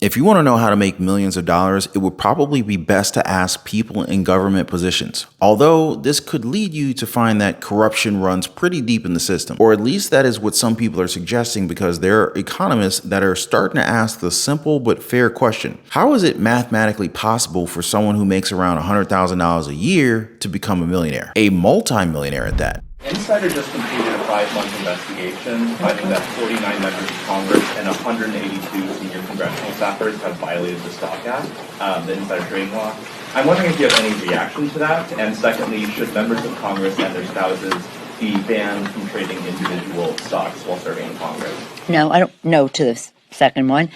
If you want to know how to make millions of dollars, it would probably be best to ask people in government positions. Although this could lead you to find that corruption runs pretty deep in the system, or at least that is what some people are suggesting, because there are economists that are starting to ask the simple but fair question: how is it mathematically possible for someone who makes around $100,000 a year to become a millionaire? A multi-millionaire at that. Insider just completed a 5-month investigation finding that 49 members of Congress and 182 senior congressional staffers have violated the Stock Act, the insider trading law. I'm wondering if you have any reaction to that, and secondly, should members of Congress and their spouses be banned from trading individual stocks while serving in Congress? No, I don't know to the second one.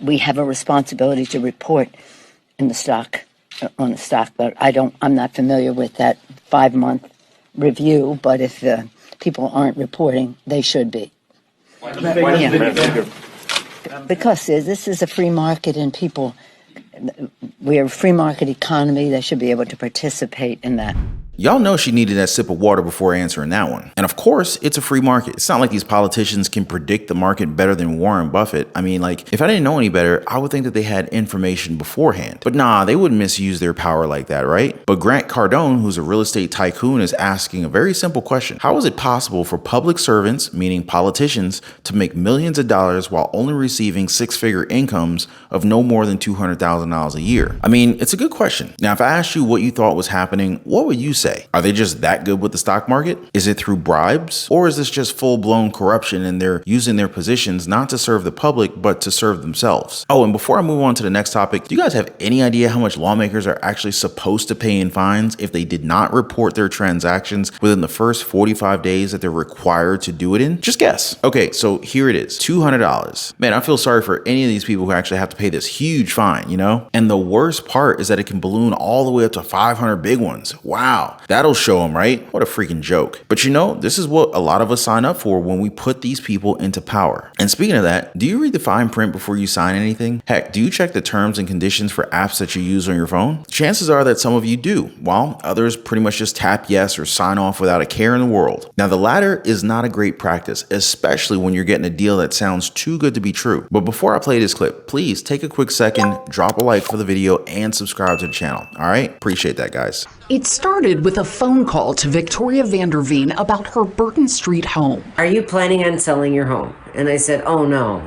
We have a responsibility to report in the stock, on the stock, but I'm not familiar with that 5-month review, but if people aren't reporting, they should be. Because this is a free market and we're a free market economy. They should be able to participate in that. Y'all know she needed that sip of water before answering that one. And of course, it's a free market. It's not like these politicians can predict the market better than Warren Buffett. I mean, like, if I didn't know any better, I would think that they had information beforehand. But nah, they wouldn't misuse their power like that, right? But Grant Cardone, who's a real estate tycoon, is asking a very simple question. How is it possible for public servants, meaning politicians, to make millions of dollars while only receiving six-figure incomes of no more than $200,000 a year? I mean, it's a good question. Now, if I asked you what you thought was happening, what would you say? Are they just that good with the stock market? Is it through bribes? Or is this just full-blown corruption and they're using their positions not to serve the public, but to serve themselves? Oh, and before I move on to the next topic, do you guys have any idea how much lawmakers are actually supposed to pay in fines if they did not report their transactions within the first 45 days that they're required to do it in? Just guess. Okay, so here it is, $200. Man, I feel sorry for any of these people who actually have to pay this huge fine, you know? And the worst part is that it can balloon all the way up to 500 big ones. Wow. That'll show them, right? What a freaking joke. But you know, this is what a lot of us sign up for when we put these people into power. And speaking of that, do you read the fine print before you sign anything? Heck, do you check the terms and conditions for apps that you use on your phone? Chances are that some of you do, while others pretty much just tap yes or sign off without a care in the world. Now, the latter is not a great practice, especially when you're getting a deal that sounds too good to be true. But before I play this clip, please take a quick second, drop a like for the video, and subscribe to the channel. All right? Appreciate that, guys. It started with a phone call to Victoria Vanderveen about her Burton Street home. Are you planning on selling your home? And I said, oh, no,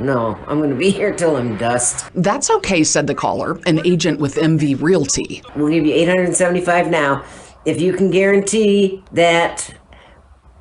I'm going to be here till I'm dust. That's okay, said the caller, an agent with MV Realty. We'll give you $875 now if you can guarantee that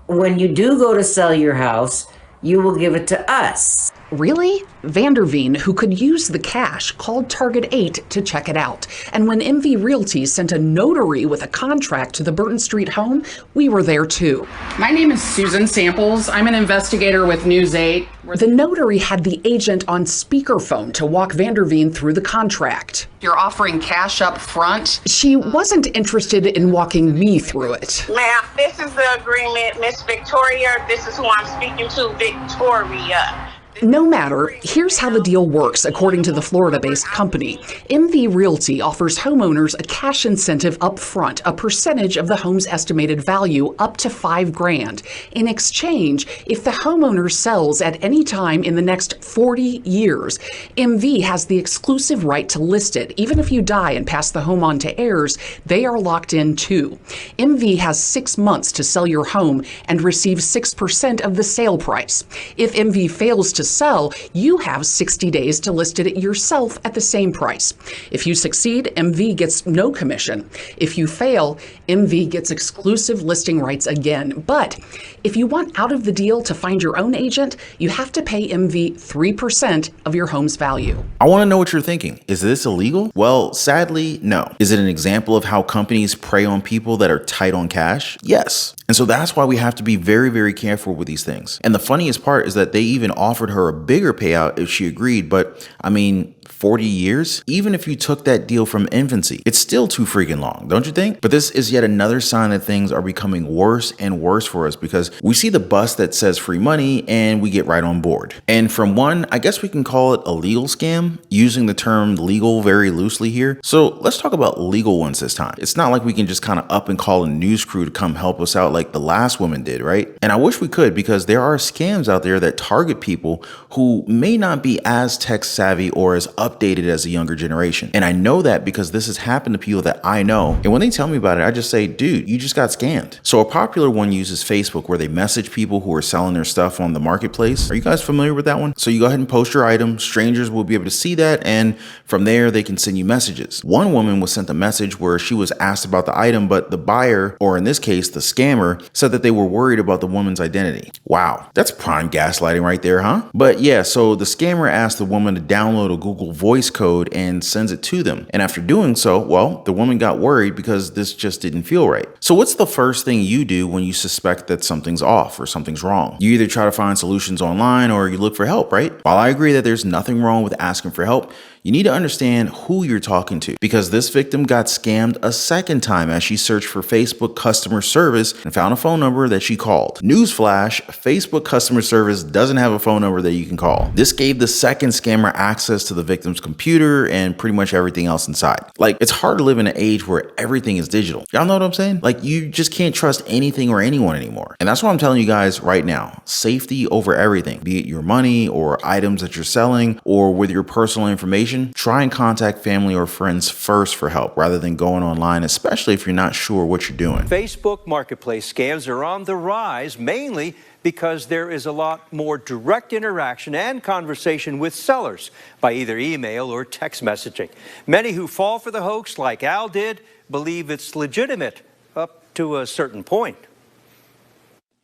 when you do go to sell your house, you will give it to us. Really? Vanderveen, who could use the cash, called Target 8 to check it out. And when MV Realty sent a notary with a contract to the Burton Street home, we were there too. My name is Susan Samples. I'm an investigator with News 8. The notary had the agent on speakerphone to walk Vanderveen through the contract. You're offering cash up front? She wasn't interested in walking me through it. Ma'am, this is the agreement. Miss Victoria, this is who I'm speaking to, Victoria. No matter, here's how the deal works according to the Florida-based company. MV Realty offers homeowners a cash incentive up front, a percentage of the home's estimated value up to $5,000. In exchange, if the homeowner sells at any time in the next 40 years, MV has the exclusive right to list it. Even if you die and pass the home on to heirs, they are locked in too. MV has 6 months to sell your home and receive 6% of the sale price. If MV fails to sell, you have 60 days to list it yourself at the same price. If you succeed, MV gets no commission. If you fail, MV gets exclusive listing rights again. But if you want out of the deal to find your own agent, you have to pay MV 3% of your home's value. I want to know what you're thinking. Is this illegal? Well, sadly, no. Is it an example of how companies prey on people that are tight on cash? Yes. And so that's why we have to be very, very careful with these things. And the funniest part is that they even offered her a bigger payout if she agreed. But I mean, 40 years? Even if you took that deal from infancy, it's still too freaking long, don't you think? But this is yet another sign that things are becoming worse and worse for us, because we see the bus that says free money and we get right on board. And from one, I guess we can call it a legal scam, using the term legal very loosely here. So let's talk about legal ones this time. It's not like we can just kind of up and call a news crew to come help us out. Like, like the last woman did, right? And I wish we could, because there are scams out there that target people who may not be as tech savvy or as updated as the younger generation. And I know that because this has happened to people that I know. And when they tell me about it, I just say, dude, you just got scammed. So a popular one uses Facebook, where they message people who are selling their stuff on the marketplace. Are you guys familiar with that one? So you go ahead and post your item. Strangers will be able to see that, and from there they can send you messages. One woman was sent a message where she was asked about the item, but the buyer, or in this case the scammer, said that they were worried about the woman's identity. Wow, that's prime gaslighting right there, huh? But yeah, so the scammer asked the woman to download a Google voice code and sends it to them. And after doing so, well, the woman got worried because this just didn't feel right. So what's the first thing you do when you suspect that something's off or something's wrong? You either try to find solutions online or you look for help, right? While I agree that there's nothing wrong with asking for help, you need to understand who you're talking to, because this victim got scammed a second time as she searched for Facebook customer service and found a phone number that she called. Newsflash, Facebook customer service doesn't have a phone number that you can call. This gave the second scammer access to the victim's computer and pretty much everything else inside. Like, it's hard to live in an age where everything is digital. Y'all know what I'm saying? Like, you just can't trust anything or anyone anymore. And that's why I'm telling you guys right now, safety over everything, be it your money or items that you're selling or with your personal information. Try and contact family or friends first for help rather than going online, especially if you're not sure what you're doing. Facebook Marketplace scams are on the rise, mainly because there is a lot more direct interaction and conversation with sellers by either email or text messaging. Many who fall for the hoax, like Al did, believe it's legitimate up to a certain point.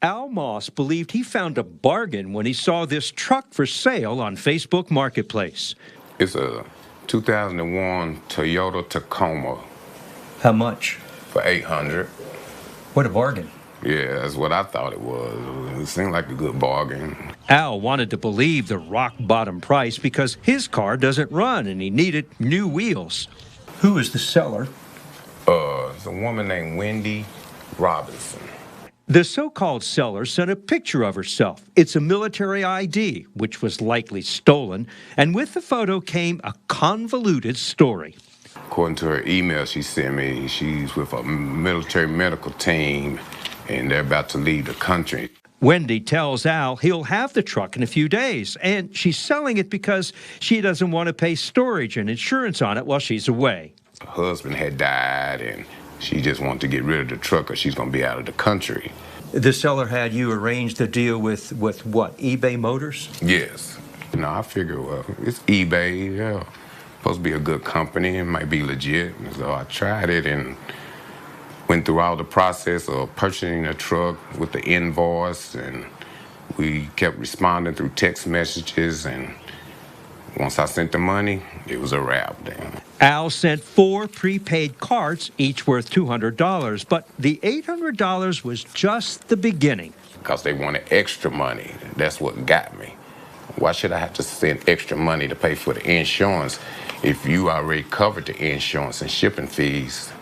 Al Moss believed he found a bargain when he saw this truck for sale on Facebook Marketplace. It's a 2001 Toyota Tacoma. How much? For $800. What a bargain. Yeah, that's what I thought it was. It seemed like a good bargain. Al wanted to believe the rock bottom price because his car doesn't run and he needed new wheels. Who is the seller? It's a woman named Wendy Robinson. The so-called seller sent a picture of herself. It's a military ID, which was likely stolen, and with the photo came a convoluted story. According to her email she sent me, she's with a military medical team, and they're about to leave the country. Wendy tells Al he'll have the truck in a few days, and she's selling it because she doesn't want to pay storage and insurance on it while she's away. Her husband had died, and she just wanted to get rid of the truck because she's going to be out of the country. The seller had you arrange the deal with what, eBay Motors? Yes. You know, I figure, well, it's eBay, yeah. Supposed to be a good company, it might be legit. So I tried it and went through all the process of purchasing a truck with the invoice, and we kept responding through text messages, and once I sent the money, it was a wrap. Damn. Al sent 4 prepaid cards, each worth $200, but the $800 was just the beginning. Because they wanted extra money. That's what got me. Why should I have to send extra money to pay for the insurance if you already covered the insurance and shipping fees?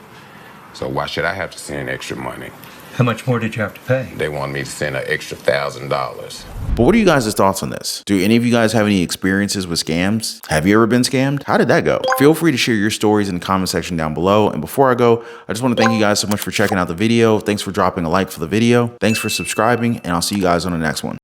So why should I have to send extra money? How much more did you have to pay? They wanted me to send an extra $1,000. But what are you guys' thoughts on this? Do any of you guys have any experiences with scams? Have you ever been scammed? How did that go? Feel free to share your stories in the comment section down below. And before I go, I just want to thank you guys so much for checking out the video. Thanks for dropping a like for the video. Thanks for subscribing, and I'll see you guys on the next one.